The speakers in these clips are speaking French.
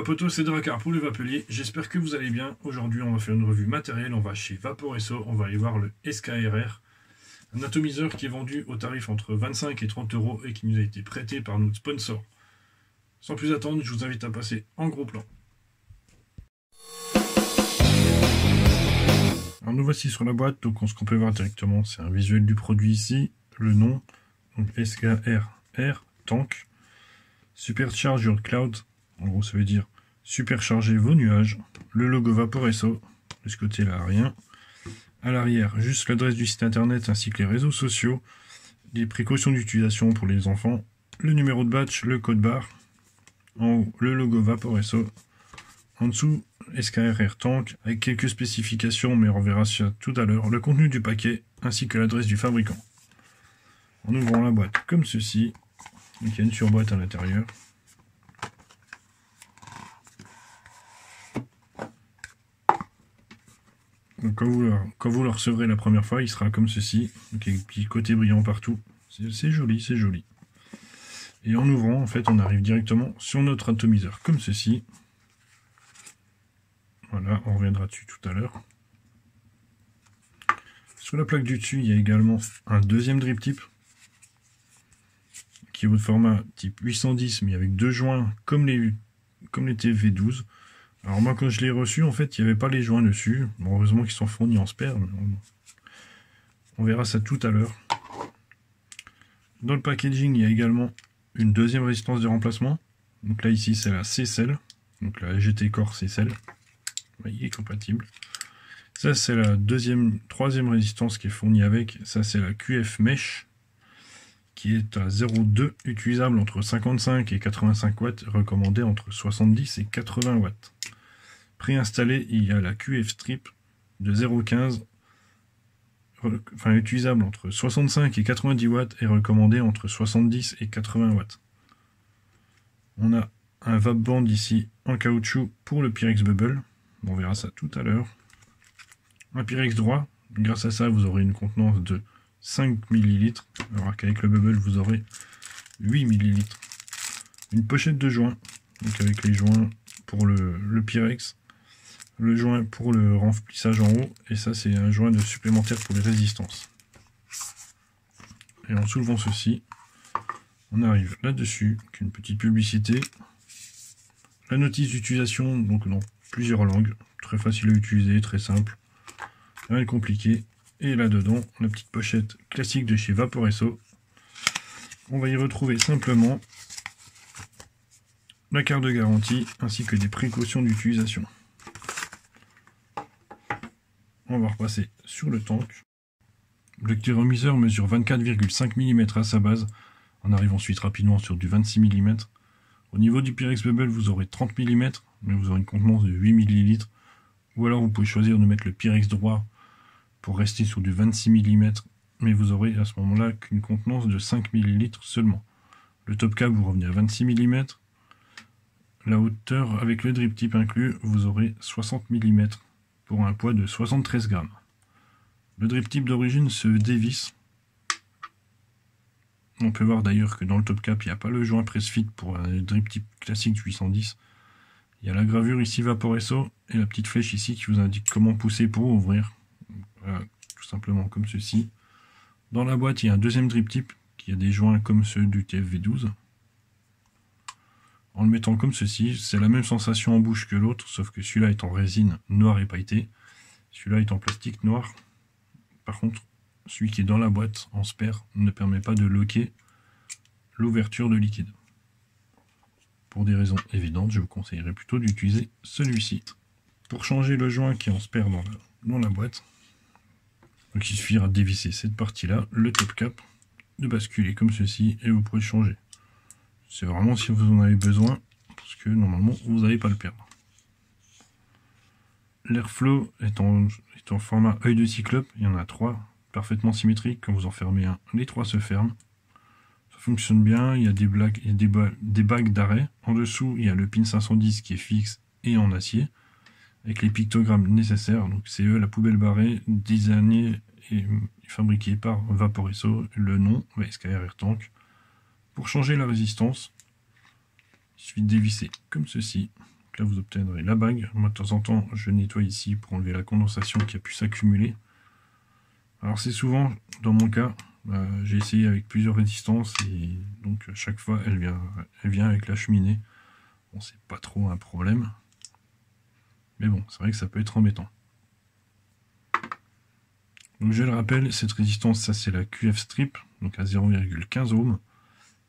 potos, c'est Drakkar pour le Vapelier. J'espère que vous allez bien. Aujourd'hui, on va faire une revue matérielle. On va chez Vaporesso. On va aller voir le SKRR. Un atomiseur qui est vendu au tarif entre 25 et 30 euros et qui nous a été prêté par notre sponsor. Sans plus attendre, je vous invite à passer en gros plan. Alors nous voici sur la boîte. Donc ce qu'on peut voir directement, c'est un visuel du produit ici. Le nom, donc SKRR, Tank. Supercharge your cloud. En gros, ça veut dire supercharger vos nuages. Le logo Vaporesso. De ce côté-là, rien. À l'arrière, juste l'adresse du site internet ainsi que les réseaux sociaux. Les précautions d'utilisation pour les enfants. Le numéro de batch, le code barre. En haut, le logo Vaporesso. En dessous, SKRR Tank avec quelques spécifications, mais on verra ça tout à l'heure. Le contenu du paquet ainsi que l'adresse du fabricant. En ouvrant la boîte comme ceci. Donc, il y a une surboîte à l'intérieur. Donc quand vous le recevrez la première fois, il sera comme ceci. Donc avec un petit côté brillant partout. C'est joli, c'est joli. Et en ouvrant, en fait, on arrive directement sur notre atomiseur comme ceci. Voilà, on reviendra dessus tout à l'heure. Sur la plaque du dessus, il y a également un deuxième drip tip qui est au format type 810, mais avec deux joints comme les TFV12. Alors moi, quand je l'ai reçu, en fait, il n'y avait pas les joints dessus. Bon, heureusement qu'ils sont fournis en spare, mais on verra ça tout à l'heure. Dans le packaging, il y a également une deuxième résistance de remplacement. Donc là, ici, c'est la C-Cell. Donc la GT Core C-Cell. Il est compatible. Ça, c'est la troisième résistance qui est fournie avec. Ça, c'est la QF Mesh, qui est à 0,2, utilisable entre 55 et 85 watts, recommandé entre 70 et 80 watts. Préinstallé, il y a la QF Strip de 0,15, enfin utilisable entre 65 et 90 watts et recommandé entre 70 et 80 watts. On a un vape band ici en caoutchouc pour le Pyrex Bubble. On verra ça tout à l'heure. Un Pyrex droit. Grâce à ça, vous aurez une contenance de 5 ml, alors qu'avec le Bubble, vous aurez 8 ml. Une pochette de joints, donc avec les joints pour le Pyrex, le joint pour le remplissage en haut, et ça c'est un joint de supplémentaire pour les résistances. Et en soulevant ceci, on arrive là-dessus, avec une petite publicité. La notice d'utilisation, donc dans plusieurs langues, très facile à utiliser, très simple, rien de compliqué. Et là-dedans, la petite pochette classique de chez Vaporesso. On va y retrouver simplement la carte de garantie ainsi que des précautions d'utilisation. On va repasser sur le tank. Le thermomiseur mesure 24,5 mm à sa base. On arrive ensuite rapidement sur du 26 mm. Au niveau du Pyrex Bubble, vous aurez 30 mm, mais vous aurez une contenance de 8 ml. Ou alors vous pouvez choisir de mettre le Pyrex droit pour rester sur du 26 mm, mais vous aurez à ce moment-là qu'une contenance de 5 ml seulement. Le top cap, vous revenez à 26 mm. La hauteur, avec le drip tip inclus, vous aurez 60 mm pour un poids de 73 grammes. Le drip tip d'origine se dévisse. On peut voir d'ailleurs que dans le top cap, il n'y a pas le joint press fit pour un drip tip classique du 810. Il y a la gravure ici Vaporesso et la petite flèche ici qui vous indique comment pousser pour ouvrir. Voilà, tout simplement comme ceci. Dans la boîte, il y a un deuxième drip tip qui a des joints comme ceux du TFV12. En le mettant comme ceci, c'est la même sensation en bouche que l'autre, sauf que celui-là est en résine noire et pailletée. Celui-là est en plastique noir. Par contre, celui qui est dans la boîte en spare ne permet pas de locker l'ouverture de liquide. Pour des raisons évidentes, je vous conseillerais plutôt d'utiliser celui-ci. Pour changer le joint qui est en spare dans la boîte, donc il suffira de dévisser cette partie-là, le top cap, de basculer comme ceci et vous pourrez changer. C'est vraiment si vous en avez besoin, parce que normalement vous n'allez pas le perdre. L'airflow est en format œil de cyclope, il y en a 3, parfaitement symétriques. Quand vous en fermez un, les 3 se ferment. Ça fonctionne bien, il y a des bagues d'arrêt. En dessous, il y a le pin 510 qui est fixe et en acier, avec les pictogrammes nécessaires. Donc c'est la poubelle barrée, designée et fabriquée par Vaporesso, le nom SKRR Tank. Pour changer la résistance, il suffit de dévisser comme ceci. Donc là, vous obtiendrez la bague. Moi, de temps en temps, je nettoie ici pour enlever la condensation qui a pu s'accumuler. Alors, c'est souvent, dans mon cas, j'ai essayé avec plusieurs résistances et donc à chaque fois, elle vient avec la cheminée. Bon, c'est pas trop un problème. Mais bon, c'est vrai que ça peut être embêtant. Donc je le rappelle, cette résistance, ça c'est la QF strip, donc à 0,15 ohms,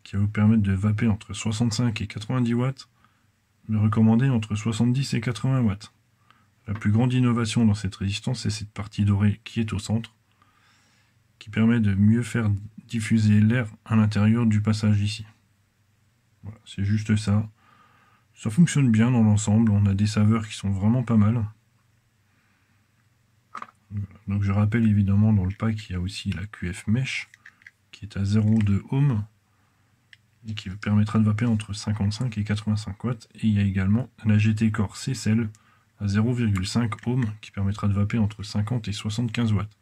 qui va vous permettre de vaper entre 65 et 90 watts, mais recommandé entre 70 et 80 watts. La plus grande innovation dans cette résistance, c'est cette partie dorée qui est au centre, qui permet de mieux faire diffuser l'air à l'intérieur du passage ici. Voilà, c'est juste ça. Ça fonctionne bien dans l'ensemble, on a des saveurs qui sont vraiment pas mal. Donc je rappelle évidemment dans le pack il y a aussi la QF Mesh qui est à 0,2 ohm et qui permettra de vaper entre 55 et 85 watts, et il y a également la GT Core C-Cell à 0,5 ohm qui permettra de vaper entre 50 et 75 watts,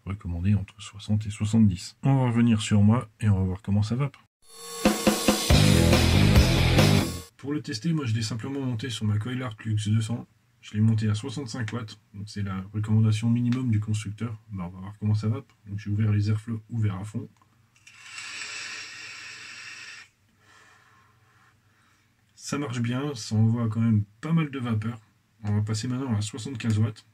recommandé entre 60 et 70. On va revenir sur moi et on va voir comment ça vape. Pour le tester, moi je l'ai simplement monté sur ma Coilart Lux 200. Je l'ai monté à 65 watts, donc c'est la recommandation minimum du constructeur. Bah, on va voir comment ça vape. Donc j'ai ouvert les airflow ouverts à fond. Ça marche bien, ça envoie quand même pas mal de vapeur. On va passer maintenant à 75 watts.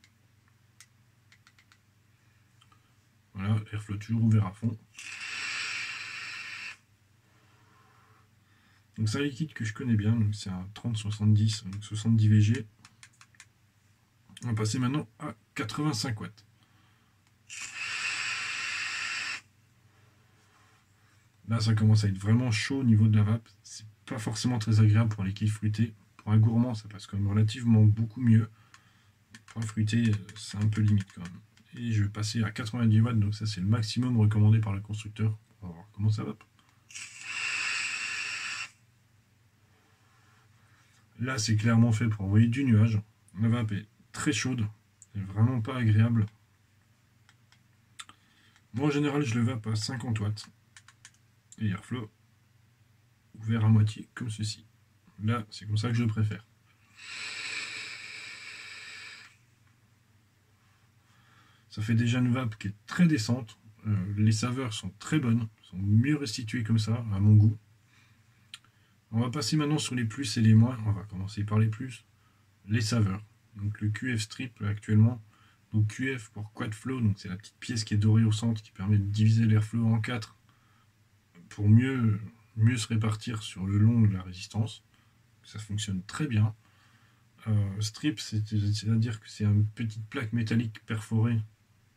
Voilà, airflow toujours ouvert à fond. Donc c'est un liquide que je connais bien, donc c'est un 30-70, donc 70 VG. On va passer maintenant à 85 watts. Là, ça commence à être vraiment chaud au niveau de la vape. C'est pas forcément très agréable pour les quilles fruitées. Pour un gourmand, ça passe quand même relativement beaucoup mieux. Pour un fruité, c'est un peu limite quand même. Et je vais passer à 90 watts, donc ça c'est le maximum recommandé par le constructeur. On va voir comment ça vape. Là, c'est clairement fait pour envoyer du nuage. La vape est très chaude, c'est vraiment pas agréable. Moi, en général, je le vape à 50 watts. Et airflow ouvert à moitié, comme ceci. Là, c'est comme ça que je préfère. Ça fait déjà une vape qui est très décente. Les saveurs sont très bonnes, sont mieux restituées comme ça, à mon goût. On va passer maintenant sur les plus et les moins. On va commencer par les plus. Les saveurs. Donc le QF strip actuellement. Donc QF pour quad flow, donc c'est la petite pièce qui est dorée au centre qui permet de diviser l'airflow en 4 pour mieux se répartir sur le long de la résistance. Ça fonctionne très bien. Strip, c'est-à-dire que c'est une petite plaque métallique perforée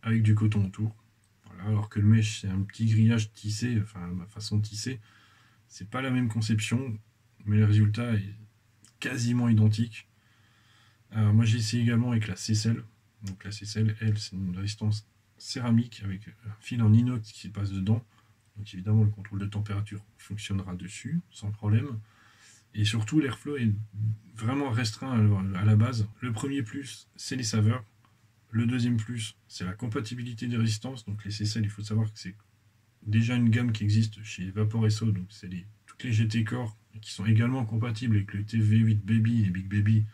avec du coton autour. Voilà, alors que le mesh, c'est un petit grillage tissé, enfin ma façon de tisser. C'est pas la même conception, mais le résultat est quasiment identique. Moi j'ai essayé également avec la C-Cell. Donc la C-Cell, elle, c'est une résistance céramique avec un fil en inox qui passe dedans. Donc évidemment le contrôle de température fonctionnera dessus, sans problème. Et surtout l'airflow est vraiment restreint à la base. Le premier plus, c'est les saveurs. Le deuxième plus, c'est la compatibilité des résistances. Donc les C-Cell, il faut savoir que c'est déjà une gamme qui existe chez Vapor SO. Donc c'est toutes les GT Core qui sont également compatibles avec le TV8 Baby et Big Baby.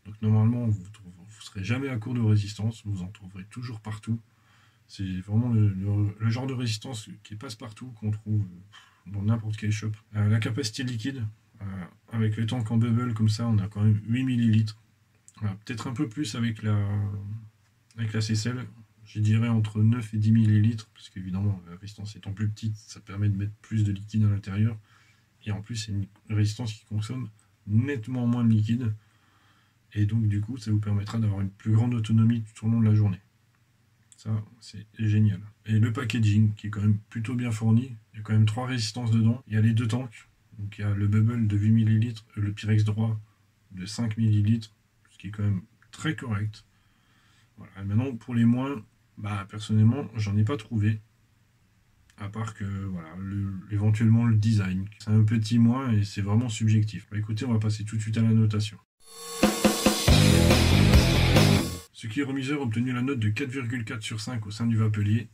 Donc normalement, vous ne serez jamais à court de résistance. Vous en trouverez toujours partout. C'est vraiment le genre de résistance qui passe partout, qu'on trouve dans n'importe quel shop. La capacité liquide, avec le tank en bubble comme ça, on a quand même 8 ml. Peut-être un peu plus avec la C-Cell, je dirais entre 9 et 10 ml, parce qu'évidemment la résistance étant plus petite, ça permet de mettre plus de liquide à l'intérieur. Et en plus, c'est une résistance qui consomme nettement moins de liquide. Et donc du coup, ça vous permettra d'avoir une plus grande autonomie tout au long de la journée. Ça, c'est génial. Et le packaging, qui est quand même plutôt bien fourni. Il y a quand même 3 résistances dedans. Il y a les 2 tanks. Donc il y a le bubble de 8 ml et le Pyrex droit de 5 ml, ce qui est quand même très correct. Voilà. Et maintenant, pour les moins, personnellement, j'en ai pas trouvé. À part que, voilà, éventuellement le design. C'est un petit moins et c'est vraiment subjectif. Écoutez, on va passer tout de suite à la notation. Ce qui est remiseur a obtenu la note de 4,4 sur 5 au sein du Vapelier.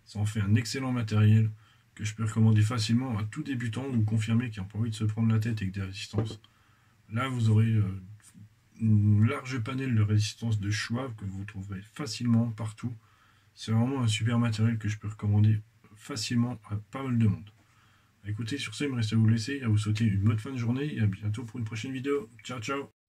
Ça en fait un excellent matériel que je peux recommander facilement à tout débutant ou confirmé qui n'a pas envie de se prendre la tête avec des résistances. Là, vous aurez une large panel de résistance de Schwab que vous trouverez facilement partout. C'est vraiment un super matériel que je peux recommander facilement à pas mal de monde. Écoutez, sur ce, il me reste à vous laisser, à vous souhaiter une bonne fin de journée et à bientôt pour une prochaine vidéo. Ciao, ciao!